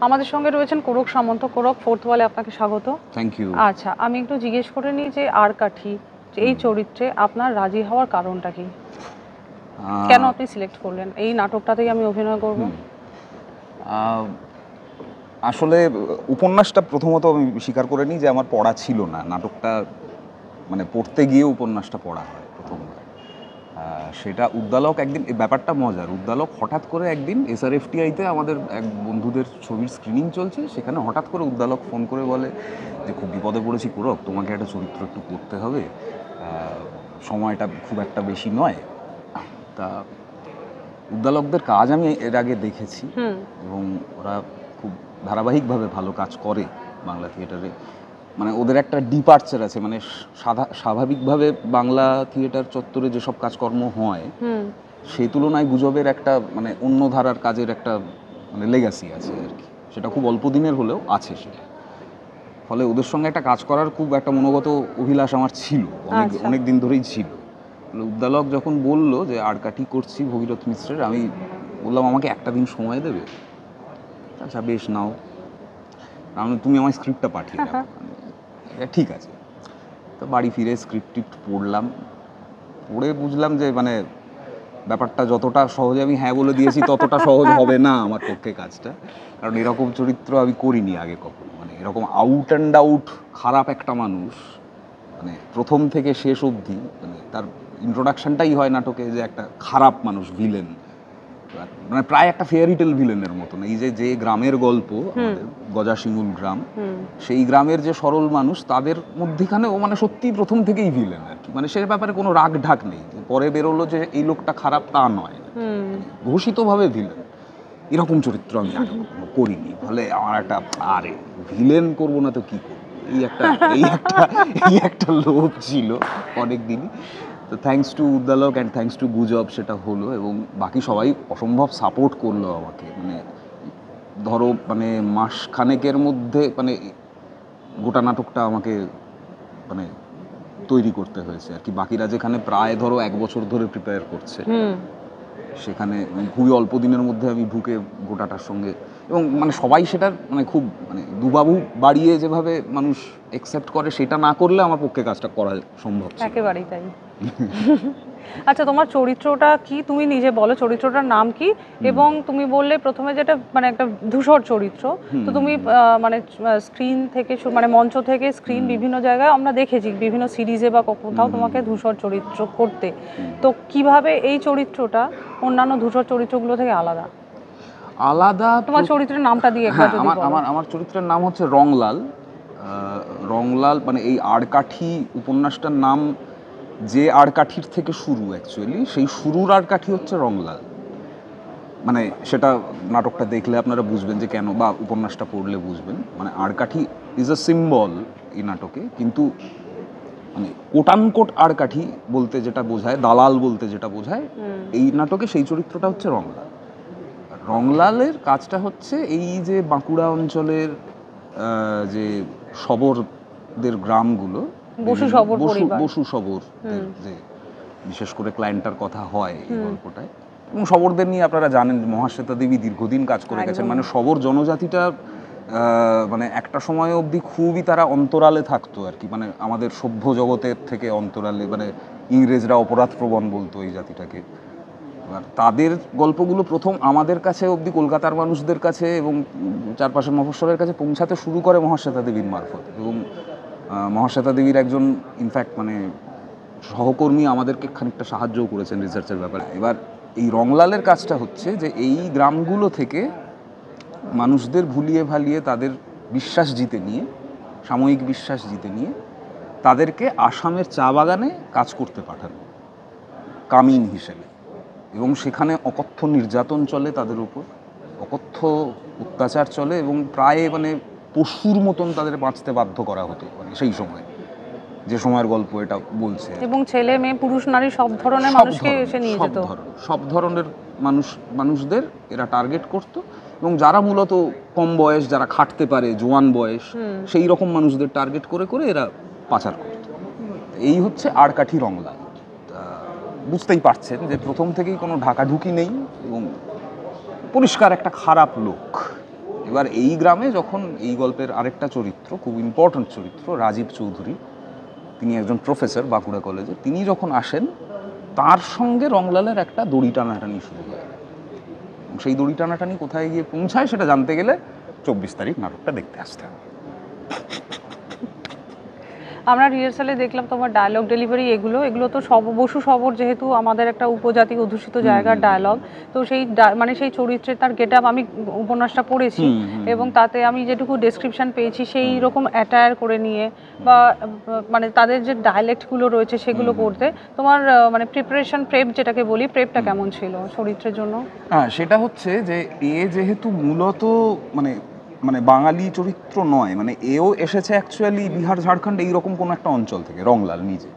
আমাদের সঙ্গে রয়েছেন কোরক সামন্ত। কোরক, ফোর্থ ওয়ালে আপনাকে স্বাগত। Thank you. আচ্ছা, আমি একটু জিজ্ঞেস করে নিই যে আরকাঠি এই চরিত্রে আপনার রাজি হওয়ার কারণটা কি? কেন আপনি সিলেক্ট করলেন এই নাটকটাতেই আমি অভিনয় করব? আসলে উপন্যাসটা প্রথমত আমি স্বীকার করে নিই যে আমার পড়া ছিল না। নাটকটা মানে পড়তে গিয়ে উপন্যাসটা পড়া হয় প্রথমবার। সেটা উদ্দালক একদিন, এই ব্যাপারটা মজার, উদ্দালক হঠাৎ করে একদিন SRFTIতে আমাদের এক বন্ধুদের ছবির স্ক্রিনিং চলছে, সেখানে হঠাৎ করে উদ্দালক ফোন করে বলে যে খুব বিপদে পড়েছি কোরক, তোমাকে একটা চরিত্র একটু করতে হবে, সময়টা খুব একটা বেশি নয়। তা উদ্দালকদের কাজ আমি এর আগে দেখেছি এবং ওরা খুব ধারাবাহিকভাবে ভালো কাজ করে বাংলা থিয়েটারে। মানে ওদের একটা ডিপার্চার আছে, মানে স্বাভাবিকভাবে বাংলা থিয়েটার চত্বরে যেসব কাজকর্ম হয় সেই তুলনায় গুজবের একটা মানে অন্য ধারার কাজের একটা মানে লেগাসি আছে আর কি, সেটা খুব অল্প দিনের হলেও আছে সেটা। ফলে ওদের সঙ্গে একটা কাজ করার খুব একটা মনোগত অভিলাষ আমার ছিল, অনেক দিন ধরেই ছিল। উদ্দালক যখন বলল যে আরকাঠি করছি ভগীরথ মিশ্রের, আমি বললাম আমাকে একটা দিন সময় দেবে। আচ্ছা বেশ, নাও, তুমি আমার স্ক্রিপ্টটা পাঠিয়ে দাও। ঠিক আছে। তো বাড়ি ফিরে স্ক্রিপ্ট পড়লাম, পড়ে বুঝলাম যে মানে ব্যাপারটা যতটা সহজে আমি হ্যাঁ বলে দিয়েছি ততটা সহজ হবে না আমার পক্ষে কাজটা, কারণ এরকম চরিত্র আমি করিনি আগে কখনো। মানে এরকম আউট অ্যান্ড আউট খারাপ একটা মানুষ, মানে প্রথম থেকে শেষ অবধি, মানে তার ইন্ট্রোডাকশনটাই হয় নাটকে যে একটা খারাপ মানুষ, ভিলেন, মানে প্রায় একটা ফেয়ারি টেল ভিলেনের মতন। এই যে গ্রামের গল্প, আমাদের গজাশিমুল গ্রাম, সেই গ্রামের যে সরল মানুষ তাদের মধ্যেখানে ও মানে সত্যি প্রথম থেকেই ভিলেন আর কি। মানে সে ব্যাপারে কোনো রাগ ঢাক নেই, পরে বেরোলো যে এই লোকটা খারাপ তা নয়, ঘোষিতভাবে ভিলেন। এরকম চরিত্র আমি আগে কখনো করিনি। ফলে আমার একটা আরে ভিলেন করবো না তো কি করবো, এই একটা লোভ ছিল অনেক দিনই। তো thanks to Uddalaka and thanks to গুজব সেটা হলো, এবং বাকি সবাই অসম্ভব সাপোর্ট করলো আমাকে। মানে ধরো মানে মাসখানেকের মধ্যে মানে গোটা নাটকটা আমাকে মানে তৈরি করতে হয়েছে আর কি। বাকিরা যেখানে প্রায় ধরো 1 বছর ধরে প্রিপেয়ার করছে, সেখানে খুবই অল্প দিনের মধ্যে আমি ঢুকে গোটাটার সঙ্গে, এবং মানে সবাই সেটার মানে খুব মানে দুবাবু বাড়িয়ে যেভাবে মানুষ অ্যাকসেপ্ট করে সেটা না করলে আমার পক্ষে কাজটা করা সম্ভব ছিল। একেবারেই তাই। আচ্ছা, তোমার চরিত্রটা কি তুমি নিজে বলো, চরিত্রটার নাম কি? এবং তুমি বললে প্রথমে যেটা মানে একটা ধূসর চরিত্র, তো তুমি মানে স্ক্রিন থেকে মানে মঞ্চ থেকে স্ক্রিন বিভিন্ন জায়গায় আমরা দেখেছি, বিভিন্ন সিরিজে বা কোথাও তোমাকে ধূসর চরিত্র করতে। তো কিভাবে এই চরিত্রটা অন্যান্য ধূসর চরিত্রগুলো থেকে আলাদা? তোমার চরিত্রের নামটা দিয়ে একবার যদি বলো। আমার চরিত্রের নাম হচ্ছে রংলাল। রংলাল মানে এই আরকাঠি উপন্যাসটার নাম যে আরকাঠির থেকে শুরু, অ্যাকচুয়ালি সেই শুরুর আরকাঠি হচ্ছে রংলাল। মানে সেটা নাটকটা দেখলে আপনারা বুঝবেন যে কেন, বা উপন্যাসটা পড়লে বুঝবেন। মানে আরকাঠি ইজ আ সিম্বল এই নাটকে, কিন্তু মানে কোটানকোট আরকাঠি বলতে যেটা বোঝায়, দালাল বলতে যেটা বোঝায়, এই নাটকে সেই চরিত্রটা হচ্ছে রংলাল। রংলালের কাজটা হচ্ছে এই যে বাঁকুড়া অঞ্চলের যে শবরদের গ্রামগুলো, বসু শবর, যে বিশেষ করে ক্লায়েন্টটার কথা হয় এই গল্পটায়, এবং শবরদের নিয়ে আপনারা জানেন মহাশ্বেতা দেবী দীর্ঘদিন কাজ করে গেছেন। মানে শবর জনজাতিটা মানে একটা সময় অবধি খুবই তারা অন্তরালে থাকতো আর কি, মানে আমাদের সভ্য জগতের থেকে অন্তরালে। মানে ইংরেজরা অপরাধ প্রবণ বলতো এই জাতিটাকে। তাদের গল্পগুলো প্রথম আমাদের কাছে অবধি, কলকাতার মানুষদের কাছে এবং চারপাশের মফস্বলের কাছে পৌঁছাতে শুরু করে মহাশ্বেতা দেবীর মারফত। এবং মহাশ্বেতা দেবীর একজন ইনফ্যাক্ট মানে সহকর্মী আমাদেরকে খানিকটা সাহায্যও করেছেন রিসার্চের ব্যাপারে। এবার এই রংলালের কাজটা হচ্ছে যে এই গ্রামগুলো থেকে মানুষদের ভুলিয়ে ভালিয়ে তাদের বিশ্বাস জিতে নিয়ে, সাময়িক বিশ্বাস জিতে নিয়ে, তাদেরকে আসামের চা বাগানে কাজ করতে পাঠানো কামিন হিসেবে। এবং সেখানে অকথ্য নির্যাতন চলে তাদের উপর, অকথ্য অত্যাচার চলে, এবং প্রায় মানে পশুর মতন তাদের বাঁচতে বাধ্য করা হতো মানে সেই সময়, যে সময়ের গল্প এটা বলছে। এবং ছেলে মেয়ে পুরুষ নারী সব ধরনের মানুষকে এসে নিয়ে যেত, সব ধরনের মানুষদের এরা টার্গেট করত, এবং যারা মূলত কম বয়স, যারা খাটতে পারে, জোয়ান বয়স, সেই রকম মানুষদের টার্গেট করে করে এরা পাচার করত। এই হচ্ছে আরকাঠি রংলাল। বুঝতেই পারছেন যে প্রথম থেকেই কোনো ঢাকাঢুকি নেই, এবং পরিষ্কার একটা খারাপ লোক, এবার এই গ্রামে যখন এই গল্পের আরেকটা চরিত্র, খুব ইম্পর্ট্যান্ট চরিত্র, রাজীব চৌধুরী, তিনি একজন প্রফেসর বাঁকুড়া কলেজে, তিনি যখন আসেন তার সঙ্গে রংলালের একটা দড়ি টানাটানি শুরু হয়। সেই দড়ি টানাটানি কোথায় গিয়ে পৌঁছায় সেটা জানতে গেলে 24 তারিখ নাটকটা দেখতে আসতে হবে। আমরা রিহার্সালে দেখলাম তোমার ডায়লগ ডেলিভারি, এগুলো তো বসু শবর যেহেতু আমাদের একটা উপজাতি অধ্যুষিত জায়গার ডায়লগ, তো সেই মানে সেই চরিত্রের তার গেট আপ, আমি উপন্যাসটা পড়েছি এবং তাতে আমি যেটুকু ডেসক্রিপশন পেয়েছি সেই রকম অ্যাটায়ার করে নিয়ে বা মানে তাদের যে ডায়ালেক্টগুলো রয়েছে সেগুলো করতে তোমার মানে প্রেপ যেটাকে বলি, প্রেপটা কেমন ছিল চরিত্রের জন্য? হ্যাঁ, সেটা হচ্ছে যে যেহেতু মূলত মানে মানে বাঙালি চরিত্র নয়, মানে এও এসেছে অ্যাকচুয়ালি বিহার ঝাড়খণ্ড এইরকম কোনো একটা অঞ্চল থেকে, রংলাল নিজে,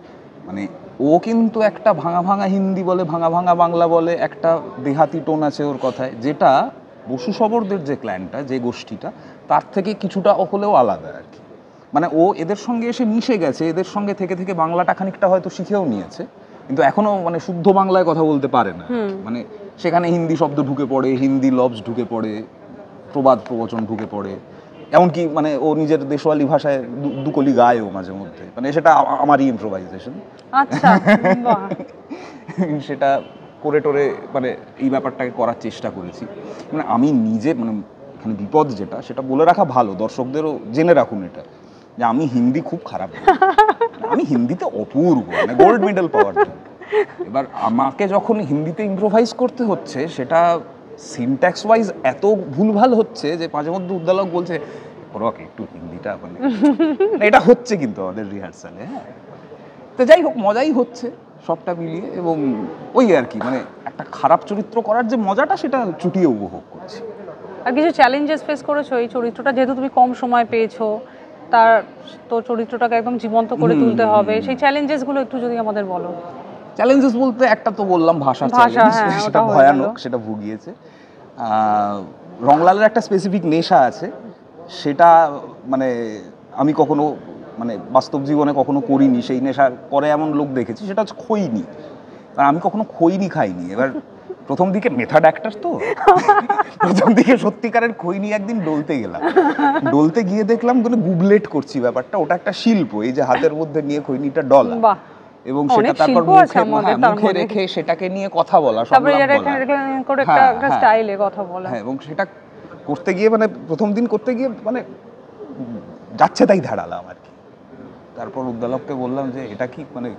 মানে ও কিন্তু একটা ভাঙা ভাঙা হিন্দি বলে, ভাঙা ভাঙা বাংলা বলে, একটা দেহাতি টোন আছে ওর কথায়, যেটা বসু শবরদের যে ক্ল্যানটা, যে গোষ্ঠীটা, তার থেকে কিছুটা হলেও আলাদা আর কি। মানে ও এদের সঙ্গে এসে মিশে গেছে, এদের সঙ্গে থেকে থেকে বাংলাটা খানিকটা হয়তো শিখেও নিয়েছে, কিন্তু এখনো মানে শুদ্ধ বাংলায় কথা বলতে পারে না। মানে সেখানে হিন্দি শব্দ ঢুকে পড়ে, হিন্দি লফজ ঢুকে পড়ে, প্রবাদ প্রবচন ঢুকে পড়ে, এমনকি মানে ও নিজের দেশওয়ালি ভাষায় দুকলি গায়ও মাঝে মধ্যে, মানে সেটা আমারই ইম্প্রোভাইজেশন। আচ্ছা, বাহ। সেটা করে টোরে মানে এই ব্যাপারটাকে করার চেষ্টা করেছি। মানে আমি নিজে মানে এখানে বিপদ যেটা, সেটা বলে রাখা ভালো, দর্শকদেরও জেনে রাখুন এটা, যে আমি হিন্দি খুব খারাপ বলি। আমি হিন্দিতে অপূর্ব, মানে গোল্ড মেডেল পাওয়ার জন্য। এবার আমাকে যখন হিন্দিতে ইম্প্রোভাইজ করতে হচ্ছে, সেটা সিনট্যাক্স ওয়াইজ এত ভুলভাল হচ্ছে যে মাঝে মধ্যে উদ্দালক বলছে একটু হিন্দিটা, মানে এটা হচ্ছে কিন্তু আমাদের রিহার্সালে। হ্যাঁ, তো যাই হোক, মজাই হচ্ছে সবটা মিলিয়ে, এবং ওই আর কি, মানে একটা খারাপ চরিত্র করার যে মজাটা, সেটা চুটিয়ে উপভোগ করছি। আর কিছু চ্যালেঞ্জেস ফেস করেছো এই চরিত্রটা, যেহেতু তুমি কম সময় পেয়েছো, তার তো চরিত্রটাকে একদম জীবন্ত করে তুলতে হবে, সেই চ্যালেঞ্জেসগুলো একটু যদি আমাদের বলো। চ্যালেঞ্জেস বলতে একটা তো বললাম ভাষা, সেটা ভয়ানক, সেটা ভুগিয়েছে। রংলালের একটা স্পেসিফিক নেশা আছে, সেটা মানে আমি কখনো মানে বাস্তব জীবনে কখনো করিনি, সেই নেশা করে এমন লোক দেখেছি, সেটা হচ্ছে খৈনি। আর আমি কখনো খৈনি খাইনি। এবার প্রথম দিকে মেথড অ্যাক্টর তো, প্রথম দিকে সত্যিকারের খৈনি একদিন ডলতে গেলাম, ডলতে গিয়ে দেখলাম কোনো গুবলেট করছি ব্যাপারটা, ওটা একটা শিল্প, এই যে হাতের মধ্যে নিয়ে খৈনিটা ডলা, এবং সেটা তারপর মুখে রেখে সেটাকে নিয়ে কথা বলা, এবং সেটা করতে গিয়ে মানে প্রথম দিন করতে গিয়ে মানে যাচ্ছে তাই ধারালাম আর কি। তারপর উদ্দালককে বললাম যে এটা কি মানে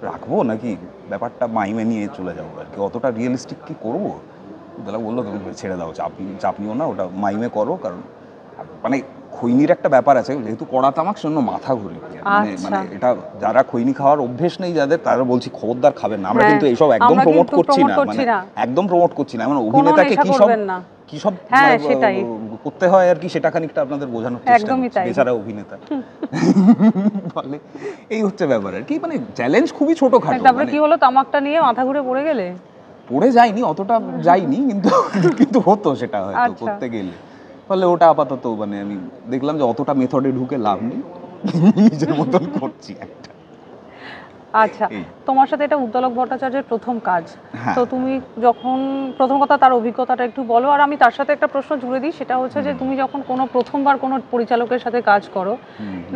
রাখবো নাকি ব্যাপারটা মাইমে নিয়ে চলে যাবো আর কি, অতটা রিয়েলিস্টিক কি করবো? উদ্দালক বললো তুমি ছেড়ে দাও, চাপিও না, ওটা মাইমে করো, কারণ মানে খৈনির একটা ব্যাপার আছে, যেহেতু কড়া তামাক, সেজন্য মাথা ঘুরে। মানে এটা যারা খৈনি খাওয়ার অভ্যেস নেই যাদের, তারা বলছি খবরদার খাবেন না। আমরা কিন্তু এইসব একদম প্রমোট করছি না, মানে একদম প্রমোট করছি না, মানে অভিনেতাকে কি সব করতে হয় আর কি, সেটা খানিকটা আপনাদের বোঝানোর চেষ্টা করছি, বেচারা অভিনেতা। বলে এই হচ্ছে ব্যাপার আর কি, মানে চ্যালেঞ্জ খুবই ছোটখাটো। তারপরে কি হলো, তামাকটা নিয়ে মাথা ঘুরে পড়ে গেলে? পড়ে যায়নি, অতটা যায়নি, কিন্তু হতো সেটা হয়তো করতে গেলে। ফলে ওটা আপাতত মানে আমি দেখলাম যে অতটা মেথডে ঢুকে লাভ নেই, নিজের মতন করছি একটা। আচ্ছা, তোমার সাথে এটা উদ্দালক ভট্টাচার্যের প্রথম কাজ, তো তুমি যখন প্রথম কথা তার অভিজ্ঞতাটা একটু বলো। আর আমি তার সাথে একটা প্রশ্ন জুড়ে দিই, সেটা হচ্ছে যে তুমি যখন প্রথমবার কোনো পরিচালকের সাথে কাজ করো,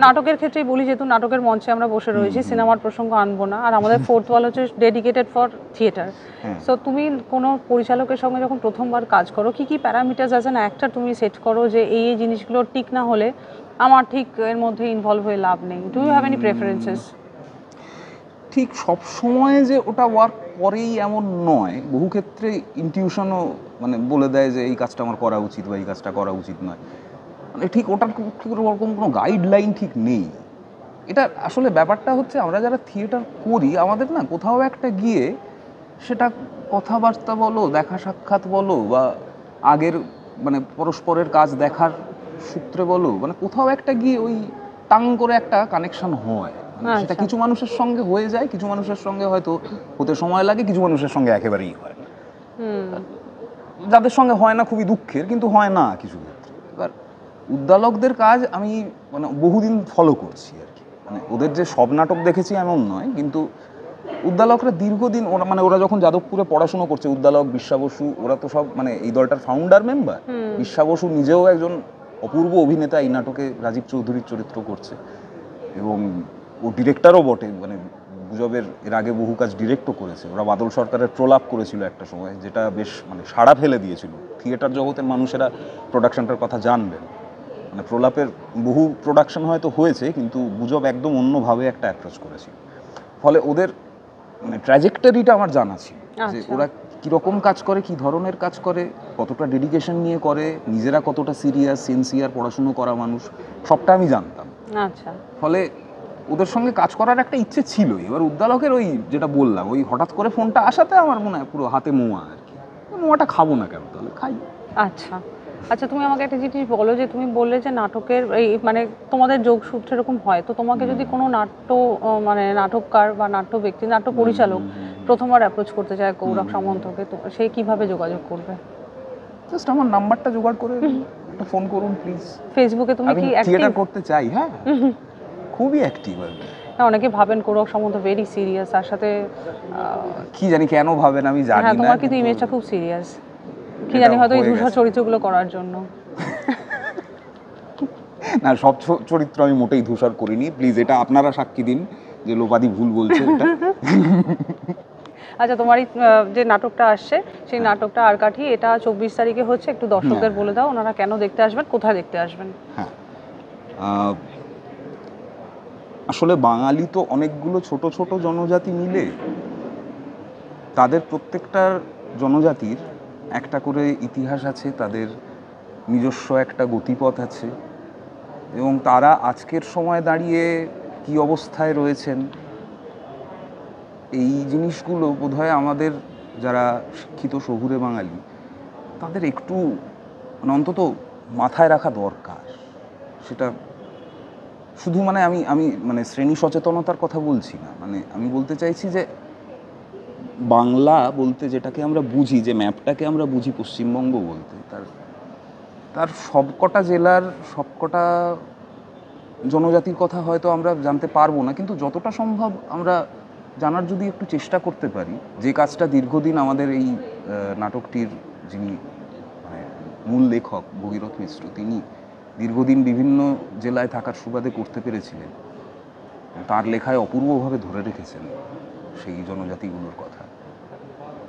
নাটকের ক্ষেত্রেই বলি, যেহেতু নাটকের মঞ্চে আমরা বসে রয়েছি, সিনেমার প্রসঙ্গ আনবো না, আর আমাদের ফোর্থ ওয়াল হচ্ছে ডেডিকেটেড ফর থিয়েটার। সো তুমি কোনো পরিচালকের সঙ্গে যখন প্রথমবার কাজ করো, কি কি প্যারামিটার্স অ্যাজ অ্যান অ্যাক্টর তুমি সেট করো যে এই জিনিসগুলো ঠিক না হলে আমার ঠিক এর মধ্যে ইনভলভ হয়ে লাভ নেই? Do you have any preferences? ঠিক সব সময় যে ওটা ওয়ার্ক করেই এমন নয়, বহু ক্ষেত্রে ইনটিউশনও মানে বলে দেয় যে এই কাজটা আমার করা উচিত বা এই কাজটা করা উচিত নয়, মানে ঠিক ওটার ওরকম কোনো গাইডলাইন ঠিক নেই। এটা আসলে ব্যাপারটা হচ্ছে, আমরা যারা থিয়েটার করি, আমাদের না কোথাও একটা গিয়ে, সেটা কথাবার্তা বলো, দেখা সাক্ষাৎ বলো, বা আগের মানে পরস্পরের কাজ দেখার সূত্রে বলো, মানে কোথাও একটা গিয়ে ওই টাং করে একটা কানেকশন হয়। সেটা কিছু মানুষের সঙ্গে হয়ে যায়, কিছু মানুষের সঙ্গে হয়তো হতে সময় লাগে, কিছু মানুষের সঙ্গে একেবারেই হয় না। যাদের সঙ্গে হয় না খুবই দুঃখের, কিন্তু হয় না কিছু ক্ষেত্রে। এবার উদ্দালকদের কাজ আমি মানে বহুদিন ফলো করছি আর কি, মানে ওদের যে সব নাটক দেখেছি এমন নয়, কিন্তু উদ্দালকরা দীর্ঘদিন ওরা মানে ওরা যখন যাদবপুরে পড়াশুনো করছে, উদ্দালক, বিশ্বা বসু, ওরা তো সব মানে এই দলটার ফাউন্ডার মেম্বার। বিশ্বা বসু নিজেও একজন অপূর্ব অভিনেতা, এই নাটকে রাজীব চৌধুরীর চরিত্র করছে এবং ও ডিরেক্টরও বটে, মানে গুজবের এর আগে বহু কাজ ডিরেক্টও করেছে। ওরা বাদল সরকারের প্রলাপ করেছিল একটা সময়, যেটা বেশ মানে সাড়া ফেলে দিয়েছিল। থিয়েটার জগতের মানুষেরা প্রোডাকশনটার কথা জানবেন, মানে প্রলাপের বহু প্রোডাকশন হয়তো হয়েছে, কিন্তু গুজব একদম অন্যভাবে একটা অ্যাপ্রোচ করেছিল। ফলে ওদের মানে ট্র্যাজেক্টরিটা আমার জানা ছিল, যে ওরা কীরকম কাজ করে, কী ধরনের কাজ করে, কতটা ডেডিকেশন নিয়ে করে, নিজেরা কতটা সিরিয়াস সিনসিয়ার পড়াশুনো করা মানুষ, সবটা আমি জানতাম। আচ্ছা, ফলে ওদের সঙ্গে কাজ করার একটা ইচ্ছে ছিল। এবার উদ্দালকের ওই যেটা বললাম, ওই হঠাৎ করে ফোনটা আসাতে আমার মনে হয় পুরো হাতে মোয়া আর কি। মোয়াটা খাবো না কেন, তাহলে খাই। আচ্ছা আচ্ছা, তুমি আমাকে একটা জিনিস বলো, যে তুমি বললে যে নাটকের এই মানে তোমাদের যোগসূত্র এরকম হয়, তো তোমাকে যদি কোনো মানে নাটককার বা নাট্য ব্যক্তি, নাট্য পরিচালক প্রথমবার অ্যাপ্রোচ করতে চায় গৌরব সামন্তকে, তো সে কিভাবে যোগাযোগ করবে? জাস্ট আমার নাম্বারটা জোগাড় করে একটা ফোন করুন প্লিজ। ফেসবুকে তুমি কি থিয়েটার করতে চাই? হ্যাঁ, খুবই অ্যাক্টিভ আর কি। অনেকে ভাবেন গৌরব সামন্ত ভেরি সিরিয়াস, তার সাথে কি জানি কেন ভাবেন, আমি জানি না। তোমার কিন্তু ইমেজটা খুব সিরিয়াস, কি জানি হয়তো এই ধূসর চরিত্রগুলো করার জন্য। না, সব চরিত্র আমি মোটেই ধূসর করিনি, প্লিজ এটা আপনারা সাক্ষী দিন যে লোপাদি ভুল বলছে এটা। আচ্ছা, তোমার যে নাটকটা আসছে, সেই নাটকটা আর কাঠি, এটা 24 তারিখে হচ্ছে, একটু দর্শকদের বলে দাও ওনারা কেন দেখতে আসবেন, কোথায় দেখতে আসবেন? হ্যাঁ, আসলে বাঙালি তো অনেকগুলো ছোট ছোট জনজাতি মিলে, তাদের প্রত্যেকটার জনজাতির একটা করে ইতিহাস আছে, তাদের নিজস্ব একটা গতিপথ আছে, এবং তারা আজকের সময় দাঁড়িয়ে কি অবস্থায় রয়েছেন, এই জিনিসগুলো বোধহয় আমাদের যারা শিক্ষিত শহুরে বাঙালি, তাদের একটু মানে অন্তত মাথায় রাখা দরকার। সেটা শুধু মানে আমি মানে শ্রেণী সচেতনতার কথা বলছি না, মানে আমি বলতে চাইছি যে বাংলা বলতে যেটাকে আমরা বুঝি, যে ম্যাপটাকে আমরা বুঝি পশ্চিমবঙ্গ বলতে, তার সবকটা জেলার সবকটা জনজাতির কথা হয়তো আমরা জানতে পারবো না, কিন্তু যতটা সম্ভব আমরা জানার যদি একটু চেষ্টা করতে পারি, যে কাজটা দীর্ঘদিন আমাদের এই নাটকটির যিনি মানে মূল লেখক ভগীরথ মিশ্র, তিনি দীর্ঘদিন বিভিন্ন জেলায় থাকার সুবাদে করতে পেরেছিলেন, তার লেখায় অপূর্বভাবে ধরে রেখেছেন সেই জনজাতিগুলোর কথা।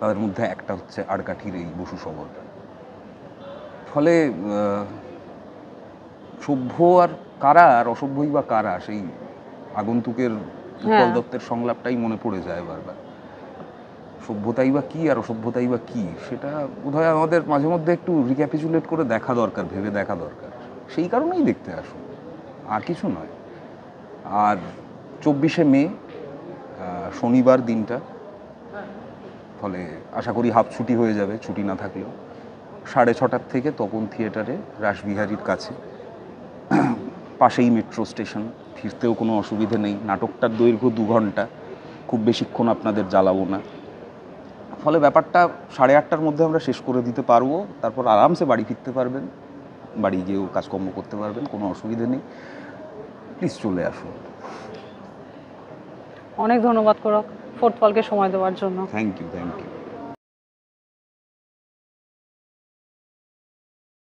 তাদের মধ্যে একটা হচ্ছে আড়কাঠির এই বসু শবরটা। ফলে সভ্য আর কারা আর অসভ্যই বা কারা, সেই আগন্তুকের উৎপল দত্তের সংলাপটাই মনে পড়ে যায় বারবার। সভ্যতাই বা কী আর অসভ্যতাই বা কী, সেটা বোধহয় আমাদের মাঝে মধ্যে একটু রিক্যাপিচুলেট করে দেখা দরকার, ভেবে দেখা দরকার। সেই কারণেই দেখতে আসুন, আর কিছু নয়। আর 24শে মে শনিবার দিনটা, ফলে আশা করি হাফ ছুটি হয়ে যাবে, ছুটি না থাকলেও। 6:30 থেকে তপন থিয়েটারে, রাসবিহারীর কাছে, পাশেই মেট্রো স্টেশন, ফিরতেও কোনো অসুবিধে নেই। নাটকটার দৈর্ঘ্য 2 ঘন্টা, খুব বেশিক্ষণ আপনাদের জ্বালাবো না। ফলে ব্যাপারটা 8:30টার মধ্যে আমরা শেষ করে দিতে পারবো, তারপর আরামসে বাড়ি ফিরতে পারবেন, বাড়ি গিয়েও কাজকর্ম করতে পারবেন, কোনো অসুবিধে নেই। প্লিজ চলে আসুন। অনেক ধন্যবাদ করক ফোর্থ ফলকে সময় দেওয়ার জন্য। Thank you.